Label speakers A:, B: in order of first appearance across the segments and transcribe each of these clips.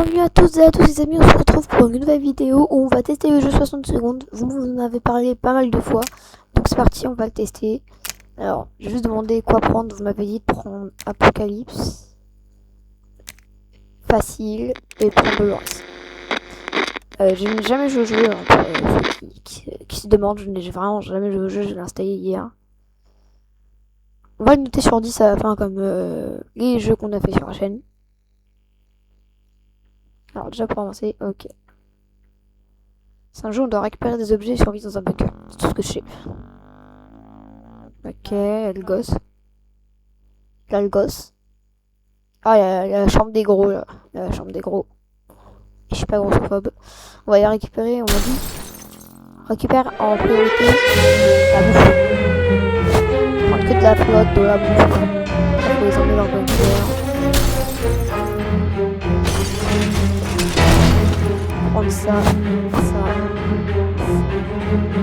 A: Bienvenue à toutes et à tous les amis, on se retrouve pour une nouvelle vidéo où on va tester le jeu 60 secondes. Vous m'en avez parlé pas mal de fois, donc c'est parti, on va le tester. Alors, j'ai juste demandé quoi prendre, vous m'avez dit de prendre Apocalypse, Facile et prendre le reste. Je n'ai jamais joué au jeu, hein, pour ceux qui se demandent, je n'ai vraiment jamais joué au jeu, je l'ai installé hier. On va le noter sur 10 à la fin comme les jeux qu'on a fait sur la chaîne. Alors déjà pour avancer, ok. C'est un jeu où on doit récupérer des objets et survivre dans un bunker. C'est tout ce que je sais. Ok, le gosse. Là le gosse. Ah, il y a la chambre des gros là. La chambre des gros. Et je suis pas grossophobe. On va y récupérer, on m'a dit. Récupère en priorité la bouffe. Prendre que de la flotte, de la bouffe. Il faut les emmener dans le bunker. Prendre ça.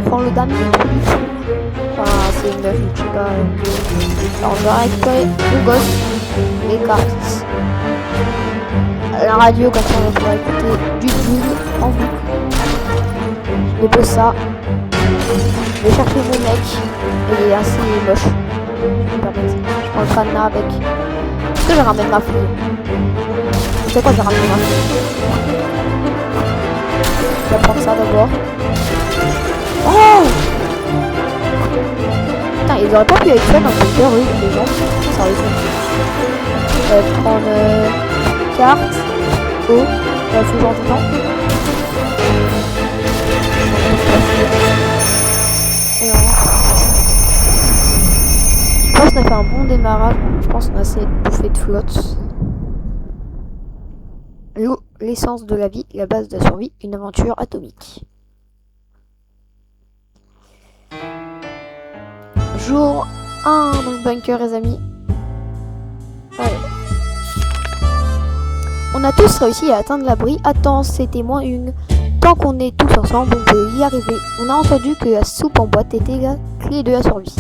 A: Prends le dernier produit. Enfin, c'est une meuf, je sais pas. Alors, je vais récupérer le gosse, les cartes, la radio, comme ça on va pouvoir écouter du Doom en boucle. Je dépose ça. Je vais chercher mon mec. Il est assez moche. Je prends le cadenas avec. Est-ce que je ramène ma fille? C'est quoi, je ramène ma fille? Je vais prendre ça d'abord. Oh! Putain, ils auraient pas pu être faits dans le bunker, oui, les gens. Sérieusement. Je vais prendre carte, eau, il faut genre dedans. Et voilà. Je pense qu'on a fait un bon démarrage. Je pense qu'on a assez bouffé de flotte. L'eau, l'essence de la vie, la base de la survie, une aventure atomique. Jour 1 dans le bunker, les amis. Allez. On a tous réussi à atteindre l'abri. Attends, c'était moins une. Tant qu'on est tous ensemble, on peut y arriver. On a entendu que la soupe en boîte était la clé de la survie.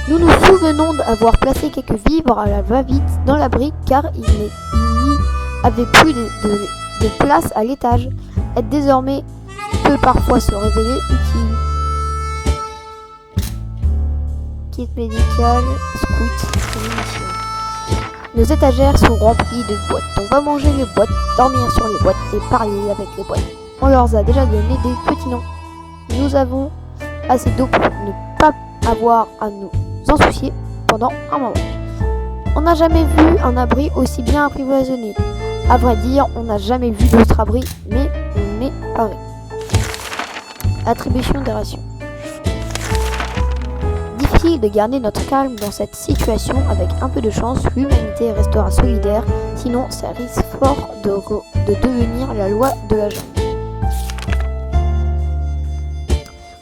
A: Nous nous souvenons d'avoir placé quelques vivres à la va-vite dans l'abri car il n'y avait plus de place à l'étage. Être désormais peut parfois se révéler utile. Kit médical, scout, munitions. Nos étagères sont remplies de boîtes. On va manger les boîtes, dormir sur les boîtes et parler avec les boîtes. On leur a déjà donné des petits noms. Nous avons assez d'eau pour ne pas avoir à nous en soucier pendant un moment. On n'a jamais vu un abri aussi bien apprivoisonné. À vrai dire, on n'a jamais vu d'autres abris, mais on est paré. Attribution des rations. Difficile de garder notre calme dans cette situation. Avec un peu de chance, l'humanité restera solidaire. Sinon, ça risque fort de devenir la loi de la jungle.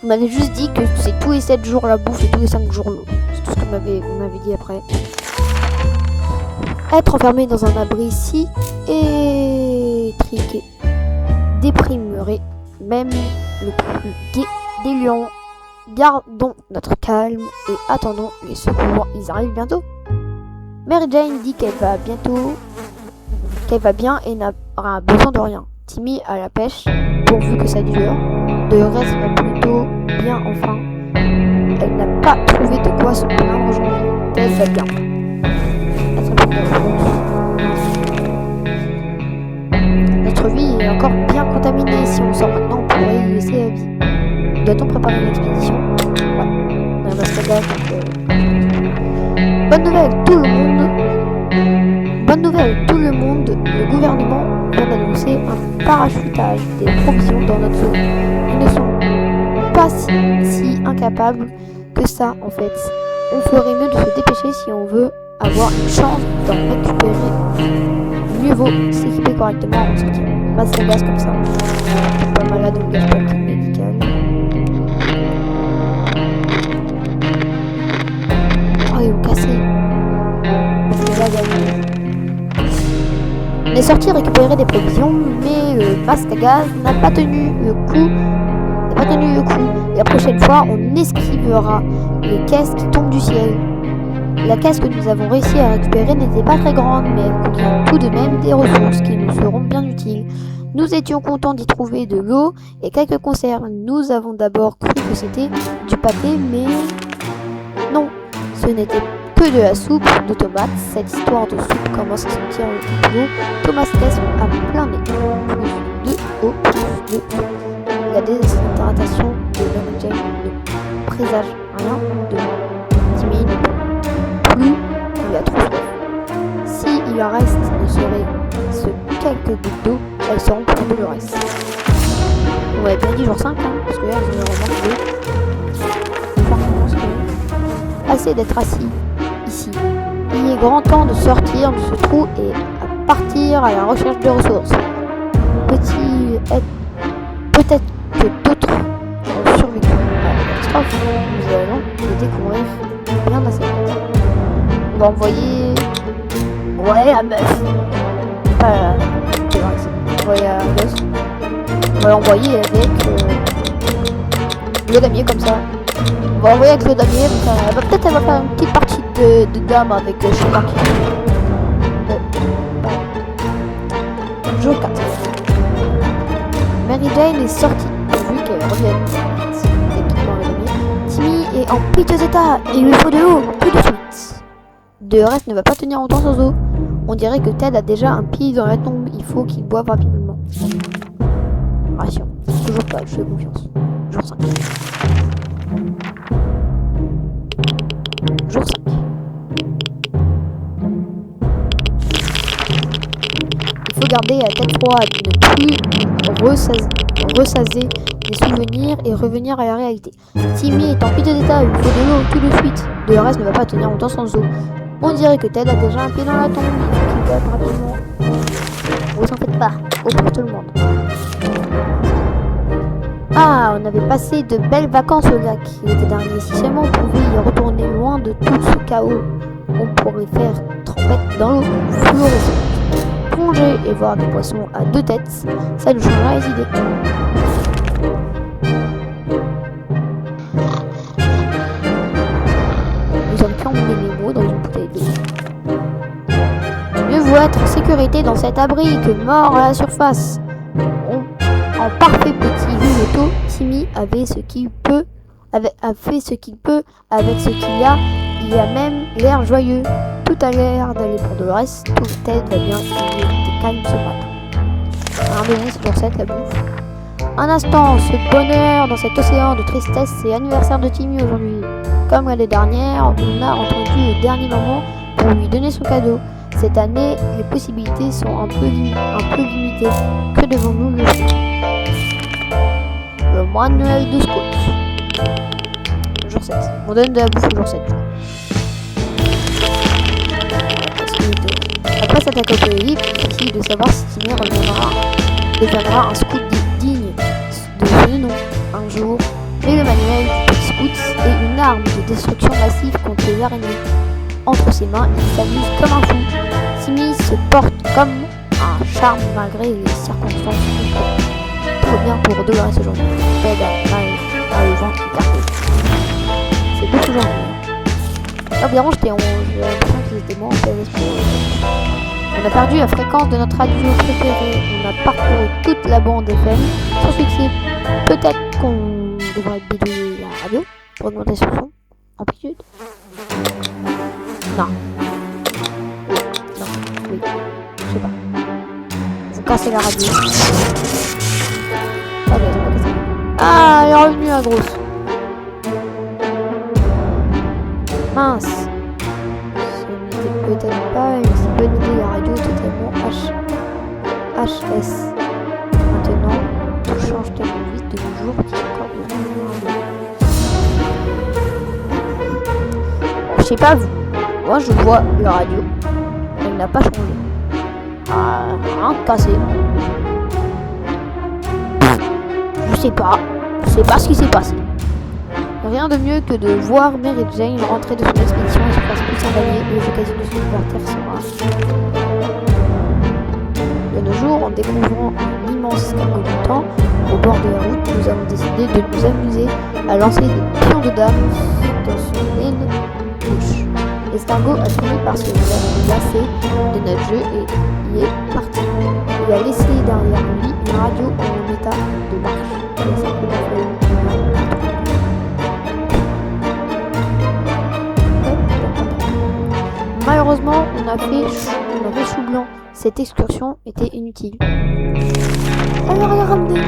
A: Vous m'avez juste dit que c'est tous les 7 jours la bouffe et tous les 5 jours l'eau. C'est tout ce que vous m'avez dit après. Être enfermé dans un abri si étriqué déprimerait même le plus gai des lions. Gardons notre calme et attendons les secours, ils arrivent bientôt. Mary Jane dit qu'elle va bien et n'aura besoin de rien. Timmy à la pêche, pourvu que ça dure. De reste va plutôt bien enfin. Elle n'a pas trouvé de quoi se plaindre aujourd'hui. Elle va bien. Notre vie est encore bien contaminée. Si on sort maintenant, on pourrait y laisser la vie. Doit-on préparer une expédition? Ouais. On a un mascadage, donc bonne nouvelle, tout le monde. Bonne nouvelle, tout le monde. Le gouvernement vient d'annoncer un parachutage des provisions dans notre zone. Ils ne sont pas si incapables que ça, en fait. On ferait mieux de se dépêcher si on veut avoir une chance d'en récupérer. Mieux vaut s'équiper correctement avant de sortir. Masque à gaz comme ça. Pas malade, donc gaz pas médical. Oh, ils ont cassé. On est sorti récupérer des provisions, mais le masque à gaz n'a pas tenu le coup. La prochaine fois, on esquivera les caisses qui tombent du ciel. La caisse que nous avons réussi à récupérer n'était pas très grande, mais elle contient tout de même des ressources qui nous seront bien utiles. Nous étions contents d'y trouver de l'eau et quelques conserves. Nous avons d'abord cru que c'était du pâté, mais non, ce n'était que de la soupe de tomates. Cette histoire de soupe commence à sentir le complot. Thomas Tess a plein nez. Plus de eau, plus de soupe. La déshydratation de Mary Jane ne présage rien de Timmy ne peut plus, il a trop soif. Si il en reste ne serait ce quelques gouttes d'eau, elles seront pour tout le reste. On avait bien dit jour 5, hein, parce que là, je vais remarquer. Assez d'être assis ici. Il est grand temps de sortir de ce trou et à partir à la recherche de ressources. Peut-être que d'autres ont survécu à la catastrophe. Nous allons les découvrir bien assez vite. On va envoyer... Ouais, la meuf. Pas c'est vrai, on va envoyer la meuf. On va l'envoyer avec le damier comme ça. On va envoyer avec le damier. Peut-être elle va faire une petite partie de dame avec je sais pas qui. Jour 4. Mary Jane est sortie, vu qu'elle revienne. Timmy est en piteux état et il lui faut de l'eau, tout de suite. De reste ne va pas tenir longtemps sans eau. On dirait que Ted a déjà un pied dans la tombe, il faut qu'il boive rapidement. Ration, toujours pas, je fais confiance. Jour 5. Jour 5. Il faut garder la tête froide, ne plus ressaser des souvenirs et revenir à la réalité. Timmy est en piteux état, il faut de l'eau tout de suite. De reste ne va pas tenir longtemps sans eau. On dirait que Ted a déjà un pied dans la tombe, il faut qu'il boive rapidement. Vous en faites pas, eau pour tout le monde. Ah, on avait passé de belles vacances au lac l'été dernier. Si seulement on pouvait y retourner loin de tout ce chaos, on pourrait faire trempette dans l'eau fluorescente. Plonger et voir des poissons à deux têtes, ça nous changera les idées. Nous avons pu emmener les mots dans une bouteille d'eau. Mieux vaut être en sécurité dans cet abri que mort à la surface. En parfait petit Luneto, Timmy avait ce qu'il peut, a fait ce qu'il peut avec ce qu'il a. Il a même l'air joyeux. Tout a l'air d'aller pour de reste. Tout le tête va bien. Il était calme ce matin. À un donné, c'est pour ça la bouffe. Un instant, ce bonheur dans cet océan de tristesse, c'est l'anniversaire de Timmy aujourd'hui. Comme l'année dernière, on a entendu le dernier moment pour lui donner son cadeau. Cette année, les possibilités sont un peu limitées. Que devons-nous lui faire? Le manuel de scout. Jour 7. On donne de la bouffe au jour 7. Après cette attaque au pays, difficile de savoir si Timmy deviendra un scout digne de ce nom un jour. Mais le manuel du petit scout est une arme de destruction massive contre les araignées. Entre ses mains, il s'amuse comme un fou. Timmy se porte comme un charme malgré les circonstances. Tout va bien pour Dolores aujourd'hui. Ted a mal le ventre qui perdait. C'est beaucoup aujourd'hui. Environ j'étais 11, j'ai l'impression qu'ils étaient moins en PLS. On a perdu la fréquence de notre radio préférée. On a parcouru toute la bande FM sans succès. Peut-être qu'on devrait bidouiller la radio pour augmenter son son. Amplitude. Non. Non. Oui. Je sais pas. Vous cassez la radio. Ah, ouais, c'est pas cassé. Ah, elle est revenue la grosse. Mince. Ce n'était peut-être pas une si bonne idée. La radio totalement HS. Maintenant, tout change tellement vite de nos jours qu'il y a encore de je sais pas vous. Moi je vois la radio. Elle n'a pas changé. Ah, rien cassé. Je sais pas ce qui s'est passé. Rien de mieux que de voir Mary Jane rentrer de son expédition et se faire plus s'envahir et l'occasion de se libertaire sera. De nos jours, en découvrant un immense cargo de temps au bord de la route, nous avons décidé de nous amuser à lancer des pions de dames dans son aile gauche. L'escargot a fini par se lasser de notre jeu et il est parti. Il a laissé derrière lui une radio en état de marche. Il a simplement fait Malheureusement, on a fait chou blanc. Cette excursion était inutile. Alors, elle a ramené.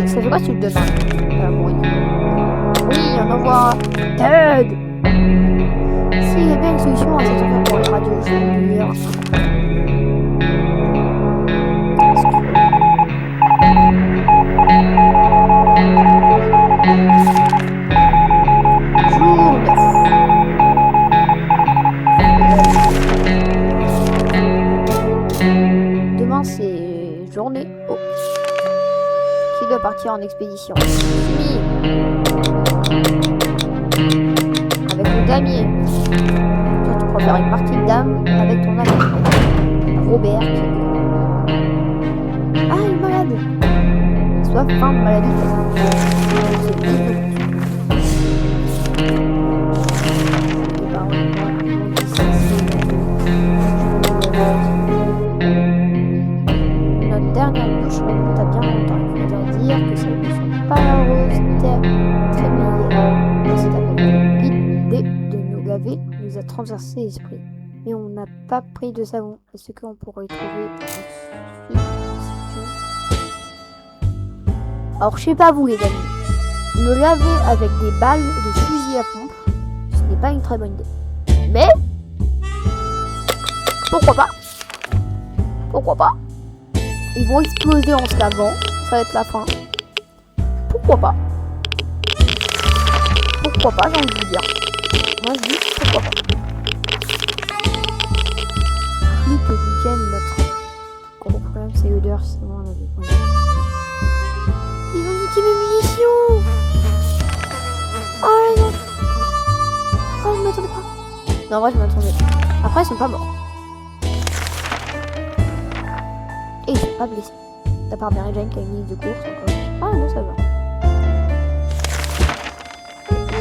A: Ça fait quoi si tu le donnes Oui, on envoie Ted. S'il y a bien une solution à cette affaire pour les radios, je vais le dire. Jour 9. Demain, c'est journée haute. Qui doit partir en expédition? Simi. Avec le damier. Toi, tu préfères une partie de dame avec ton ami. Robert. Ah, il est malade. Soit fin de maladie. Notre dernière douche remonte à bien longtemps. Il faudrait dire que ça ne sont pas roses très meilleures. C'est avec l'idée de nous gaver nous a traversé l'esprit. Mais on n'a pas pris de savon. Est-ce qu'on pourrait y trouver en substitut? Alors je sais pas vous les amis. Me laver avec des balles de fusil à pompe, ce n'est pas une très bonne idée. Mais pourquoi pas? Pourquoi pas? Ils vont exploser en se lavant, ça va être la fin. Pourquoi pas? Pourquoi pas, j'ai envie de vous dire. Moi je dis pourquoi pas. Plus que week-end, notre gros problème c'est l'odeur, sinon on avait pas. Ils ont niqué mes munitions! Oh non! Oh, je m'attendais pas! Non, en vrai, je m'attendais. Après, ils sont pas morts. Et ils sont pas blessés. À part Mary Jane qui a une liste de course encore. Ah non, ça va.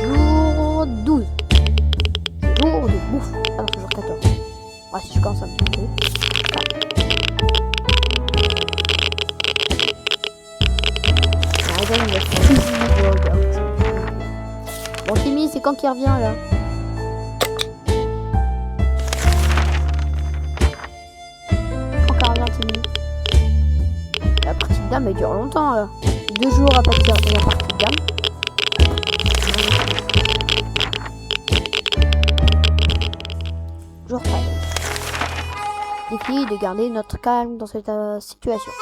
A: Jour 12. Jour de bouffe. Ah non, c'est jour 14. Ah, si je commence à me tromper. Mary Jane, il a fusillé Robert. Bon, Timmy, c'est quand qu'il revient là? Quand qu'il revient, Timmy? La partie de dame elle dure longtemps là. 2 jours à partir de la partie de dame. Jour 13. Défi de garder notre calme dans cette situation.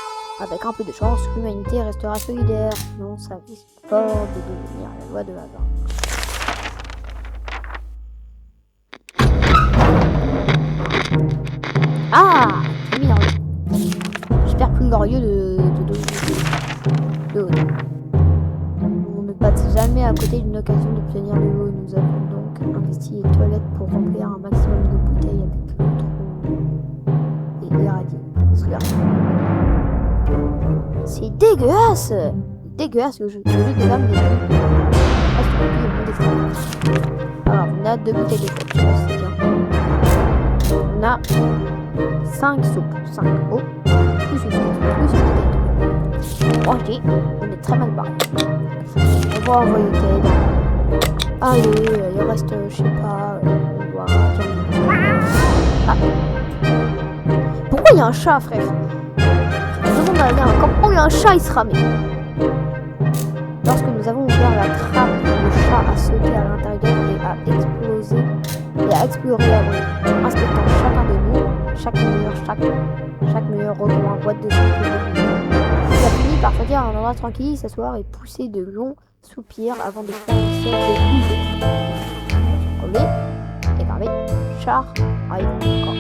A: Avec un peu de chance, l'humanité restera solidaire. Sinon, ça risque fort de devenir la loi de hasard. Ah, Timmy là. J'espère plus glorieux de haut. On ne passe jamais à côté d'une occasion d'obtenir le haut. Nous avons donc investi les toilettes pour remplir un maximum de bouteilles avec l'eau et irradier. C'est dégueulasse! Dégueulasse le jeu de gamme des Alors, on a 2 bouteilles de flotte, c'est bien. On a 5 soupes, 5 eaux, plus une bouteille de ok, on est très mal barré. On va envoyer Ted. Allez, il reste, je sais pas, on va... Ah. Pourquoi il y a un chat, frère? Je demande à aller à un camp. Oh, il y a un chat, il se ramait. Lorsque nous avons ouvert la trappe, le chat a sauté à l'intérieur et a explosé et a exploré la bruit. Inspectant chacun de nous, chaque mur recoin, boîte de soupe, il a fini par choisir un endroit tranquille, s'asseoir et pousser de longs soupirs avant de faire une sorte de bouger. Coller, égaré, char, arrive encore.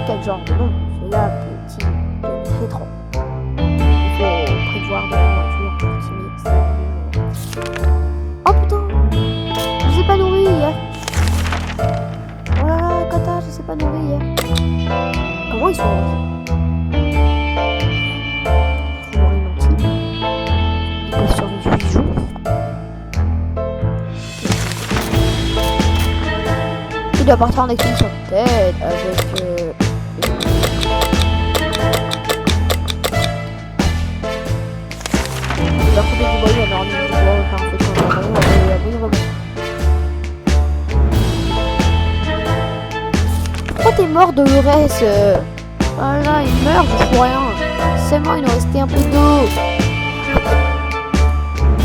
A: Quel genre de nom? Celui-là, petit, rétro. Il faut prévoir de la voiture pour optimiser. Oh putain! Je sais pas nourrir hier. Oh là là, Kata, je sais pas nourrir hier. Comment ils sont roses? Ils peuvent survivre 8 jours. doit partir en expédition. Peut-être avec... La côté du bois, on a remis du bois, enfin, on fait comme on va. Pourquoi t'es mort de l'ERS? Voilà, il meurt, je fous rien. Seulement, il nous restait un peu d'eau.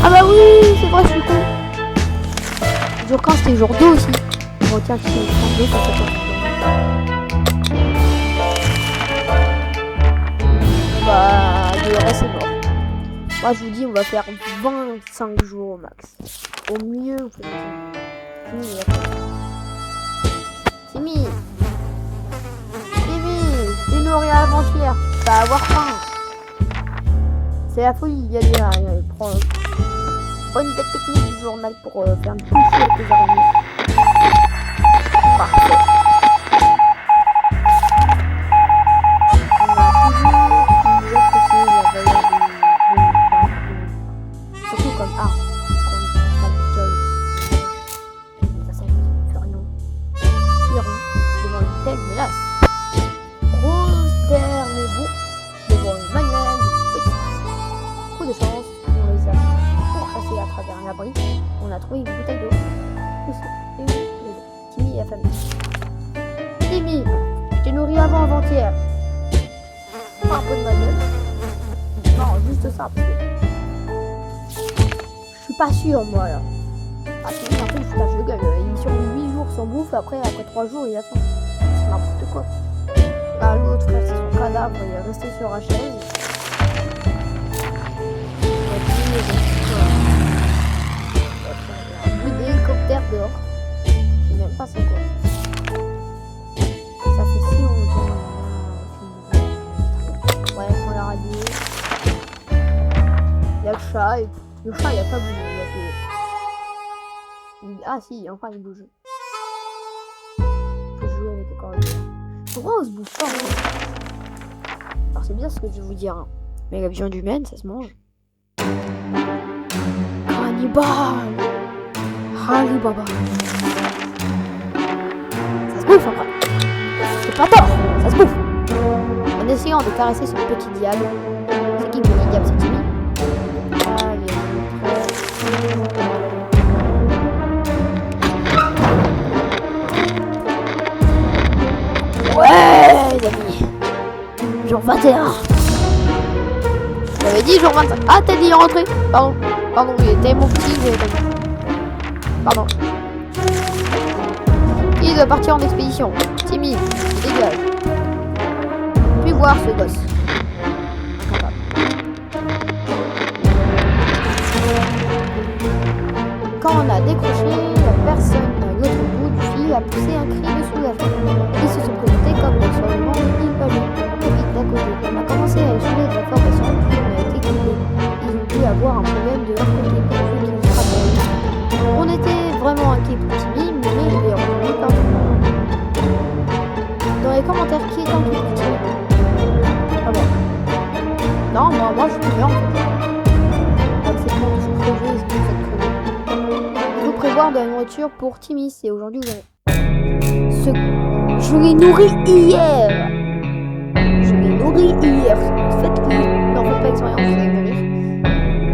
A: Ah bah oui, c'est vrai, je suis con. Jour 15, c'était jour 2 aussi. Bon, tiens, c'est jour 2, ça fait bah, l'ERS est mort. Moi, je vous dis, on va faire 25 jours au max. Au mieux, on fait ça. Timmy, t'es nourri avant-hier. Tu vas avoir faim. C'est la folie, il y a des prends une tête technique du journal pour faire une touche avec les araignées. Parfait. On a toujours une apprécié la valeur de surtout comme arme. Devant une telle menace. Grosse terre mais bon, devant une manière de petit. Coup de chance, on les a pourchassés à travers un abri. On a trouvé une bouteille d'eau. Timmy a famille. Timmy, je t'ai nourri avant-hier. Pas un peu de ma gueule. Non, juste ça, parce que je suis pas sûr, moi, là. Ah, Timmy, en fait, je foutage de gueule. Il est sur 8 jours sans bouffe, après 3 jours, il a faim. C'est n'importe quoi. Là, l'autre, frère, c'est son cadavre, il est resté sur la chaise. Un bout d'hélicoptère dehors. Je sais même pas c'est quoi. Ça fait si longtemps. Ouais, on l'a radié. Il y a le chat, et le chat il a pas bougé. Ah si, enfin il bouge. Faut jouer avec le corps. Pourquoi on se bouffe pas? Alors c'est bien ce que je vais vous dire. Hein. Mais la viande humaine, ça se mange. Cannibal! Alibaba! Ça se bouffe après. C'est pas tort, ça se bouffe. En essayant de caresser ce petit diable. C'est qui le petit diable? C'est Timmy. Ouais, les amis. Jour 21. J'avais dit jour 25. Ah, t'as dit rentrer. Pardon. Pardon, il était mon petit. Pardon. Il doit partir en expédition. Timmy, dégage. Puis voir ce gosse. Incapable. Quand on a décroché, la personne à l'autre bout du fil a poussé un cri de soulagement. Ils se sont présentés comme naturellement une palais. Vite d'à côté. On a commencé à échanger de l'information, puis on a été coupé. Ils ont dû avoir un problème de leur côté pour ceux qui nous rappellent. On était vraiment inquiets pour Timmy, mais il est revenu par nous. Dans les commentaires, qui est inquiet pour Timmy? Ah bon. Non, moi je suis bien en fait. Acceptement de se crever, est-ce que vous êtes crevé? Il faut prévoir de la nourriture pour Timmy, c'est aujourd'hui que je l'ai nourri hier. Faites-le. Non, faites pas expérience, vous allez mourir.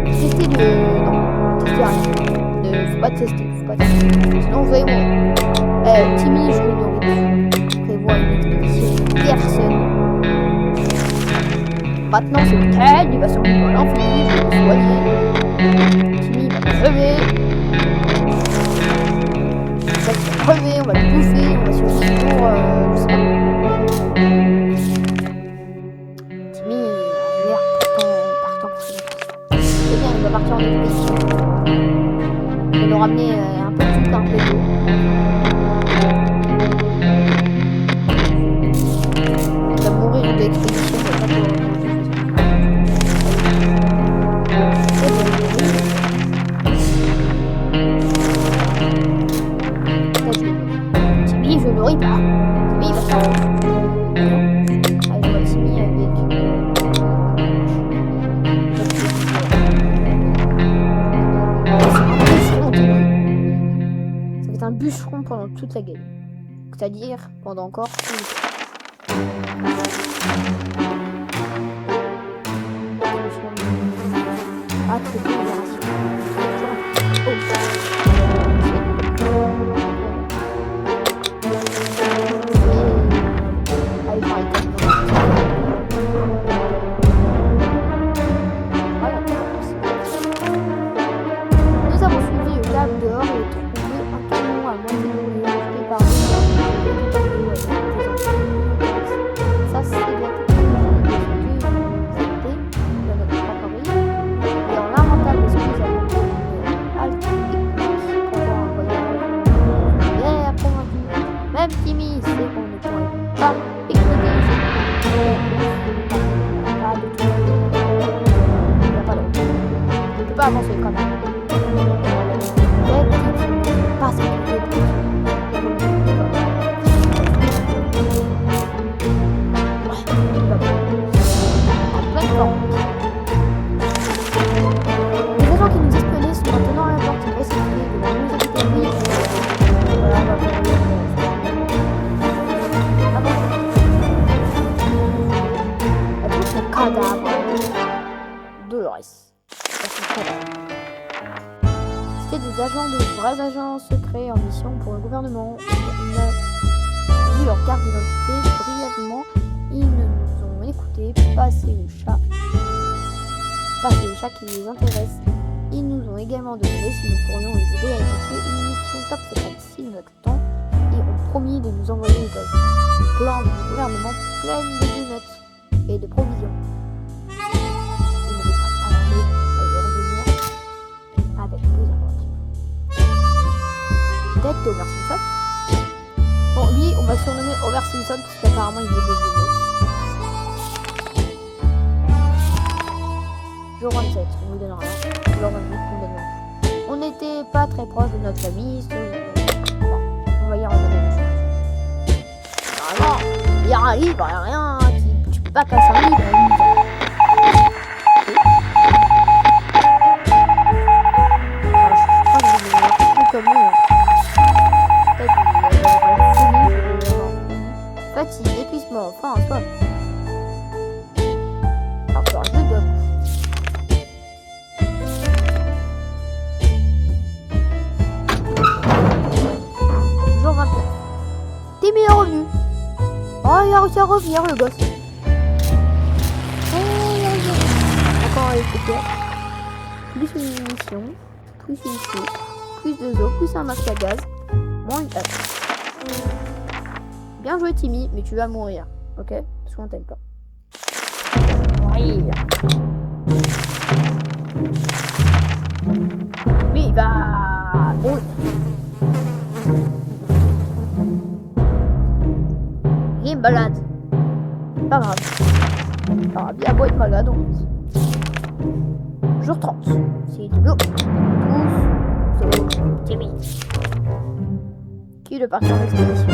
A: Testez le... Non, testez rien. Faut pas tester. Sinon vous allez mourir. Timmy, je l'ai nourri. Prévois une expédition. Personne. Maintenant c'est le cas, il va survivre à l'infini, je vais le soigner. Timmy va crever. On va le bouffer, on va survivre pour je sais pas. Timmy a l'air partant pour ça. C'est bien, il va partir en expédition. Il va nous ramener un peu de sucre, un peu d'eau. Il va mourir d'expédition, il va pas pour... Timmy, je nourris pas. Timmy, il va faire... Allez, Timmy avec... C'est un bûcheron, Timmy. Ça va être un bûcheron pendant toute la game. c'est-à-dire pendant encore une heure. Ah, très bien, nous avons suivi le câble dehors et trouvé un camion à moitié brûlé et par ça c'est la technologie de notre propre vie et en lamentable excuse pendant un voyage bien convaincu. Même Timmy sait qu'on ne pourrait pas pique-niquer ici. On ne peut pas avancer quand même. Pas les agents qui nous espionnaient sont maintenant à la porte recyclée de la musique technique. Voilà, on va faire le cadavre de Loris. C'était des agents de vrais agents secrets en mission pour le gouvernement. On a vu leur carte d'identité brièvement. Ils nous ont écoutés passer le chat qui les intéresse. Ils nous ont également demandé si nous pourrions les aider à effectuer une mission top secrète. S'ils nous acceptons, ils ont promis de nous envoyer une plan du gouvernement pleine de donuts et de provisions. Ils ne veulent pas parler à revenir avec deux aventures. Tête d'Homer Simpson. Bon, lui, on va le surnommer Homer Simpson parce qu'apparemment il veut des donuts. Jour 27, on vous donne rien. Jour 28, on donne rien. On n'était pas très proche de notre famille. Bon, on va y revenir. Normalement, il y a un livre, il n'y a rien. Tu peux pas casser un livre. Je crois que je vais voir tout comme lui. Fatigue, épuisement, faim, soif. Encore deux doigts. Jour 29. Timmy est revenu. Oh, il a réussi à revenir, le gosse. Encore un hélicoptère. Plus une munition. Plus une soupe. Plus de os. Plus un masque à gaz. Moins une tasse. Bien joué, Timmy, mais tu vas mourir. Ok? Parce qu'on t'aime pas. Oui. Lui, il va... Oh. Il est malade. Pas grave. Ça va bien beau être malade, en fait. Jour 30. C'est de l'eau. Tous sauf Timmy. Qui doit partir en expédition?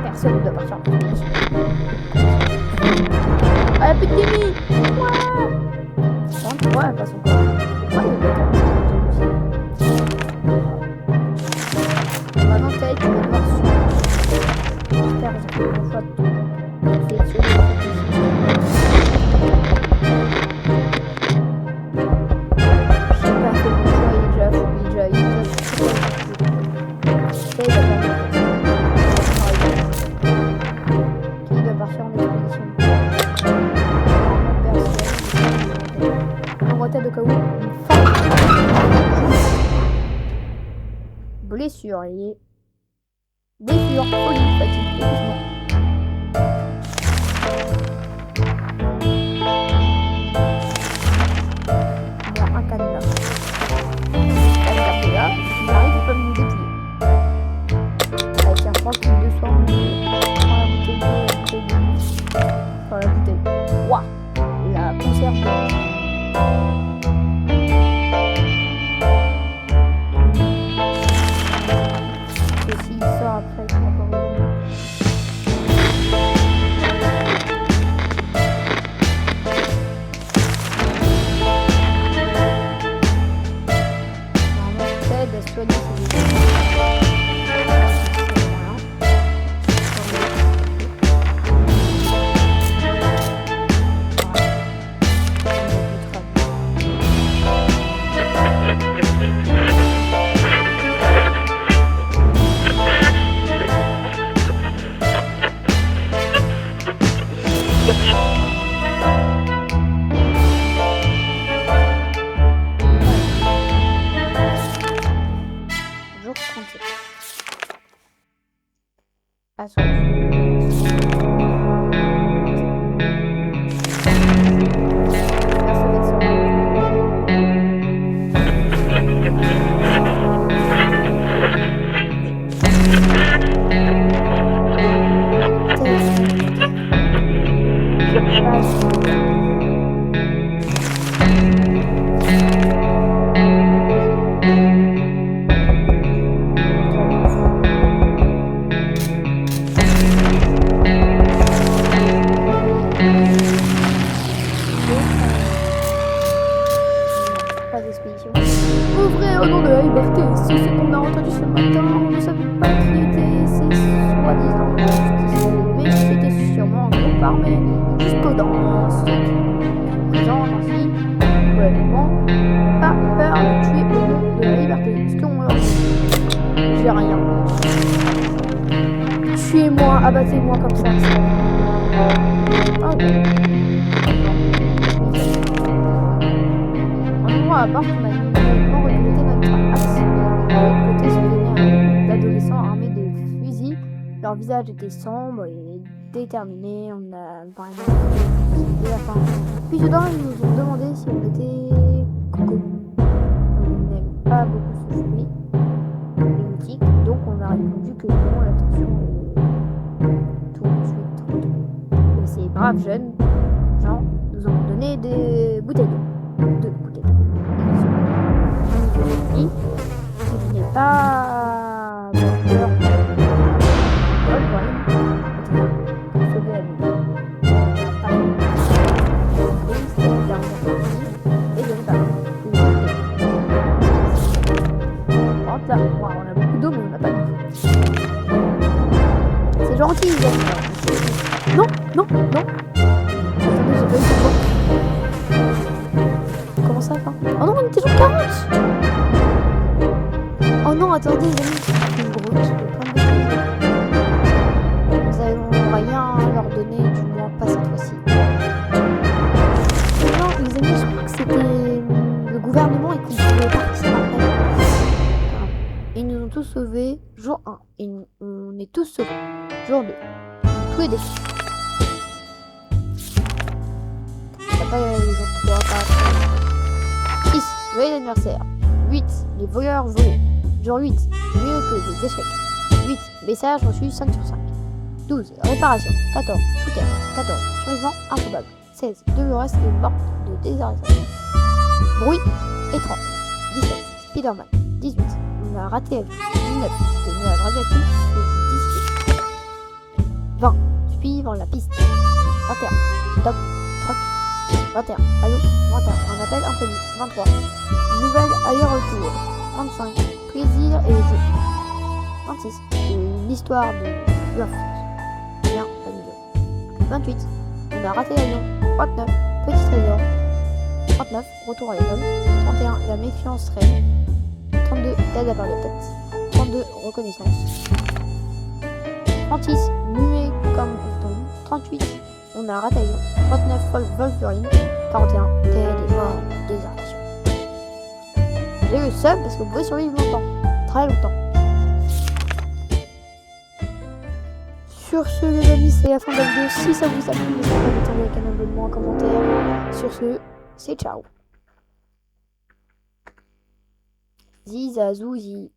A: Personne ne doit partir en expédition. Ah, la petite Timmy! Ouais, elle passe encore. Maintenant, peut-être tu vas devoir suivre. J'espère que j'ai fait le choix de tout. Blessure, et blessure, folie, fatigue, épuisement. Il y a un cadenas. Cadenas là, il arrive, il peut me dépouiller. Avec un franc de 200 dans la bouteille. Waouh, la conserve. Après, soigner ses Ah, ça, va être pas d'expédition. Ouvrez au nom de la liberté, c'est ce qu'on a entendu ce matin. On ne savait pas qui étaient ces soi-disant justiciers, mais c'était sûrement un groupe armé jusqu'aux dents. Ceux qui présentent ainsi, probablement, pas peur de tuer au nom de la liberté. Ce qu'on leur dit, j'ai rien. Tuez-moi, abattez-moi comme ça. Ah, ok. À part qu'on a immédiatement recruté notre axe. De l'autre côté se tenait d'adolescents armés de fusils. Leur visage était sombre et déterminé. On a par exemple de la fin. Puis soudain, ils nous ont demandé si on était coco. On n'aime pas beaucoup ce fruit, les boutiques, donc on a répondu que non, l'attention tout de suite trop tôt. Mais ces braves jeunes gens nous ont donné des bouteilles d'eau. Deux bouteilles d'eau. Si je n'ai pas peur sauver la vie. Là, on a beaucoup d'eau mais on n'a pas de vie. C'est gentil, les amis. Non, non, non. Attendez, j'ai pas eu de temps. Comment ça, enfin? Oh non, on était toujours 40. Oh non, attendez, les amis, c'est une grotte, je peux prendre des choses. Nous allons rien leur donner, du moins pas cette fois-ci. Non, les amis, je crois que c'était le gouvernement et qu'on pouvait partir après. Ils nous ont tous sauvés, jour 1, et on est tous sauvés, jour 2. Tous les défis. T'as pas le jour 3, pas 6, joyeux anniversaire. 8, les voleurs volés. Jour 8, mieux que des échecs. 8, messages reçus 5 sur 5. 12, réparation. 14, souterrain. 14, survivant improbable. 16, Dolores est morte de désarrestation. Bruit étrange. 17, Spider-Man. 18, on a raté la vie. 19, de nuages radioactifs et disqués. 20, suivre la piste. 21, top, troc. 21, allô. 21, un appel inconnu. 23, nouvelle aller-retour. 25, plaisir et jeu. 26, une histoire de Loft. Bien familial. 28, on a raté l'avion. 39, petit trésor. 39, retour à l'école. 31, la méfiance règne. 32, tête à part de tête. 32, reconnaissance. 36, muet comme on tombe. 38, on a raté l'avion. 39, Wolverine. 41, Ted est mort de désertion. J'ai le seum parce que vous pouvez survivre longtemps. Très longtemps. Sur ce, les amis, c'est la fin de la vidéo. Si ça vous a plu, n'hésitez pas à mettre un like, un abonnement, un commentaire. Sur ce, c'est ciao. Zizazouzi.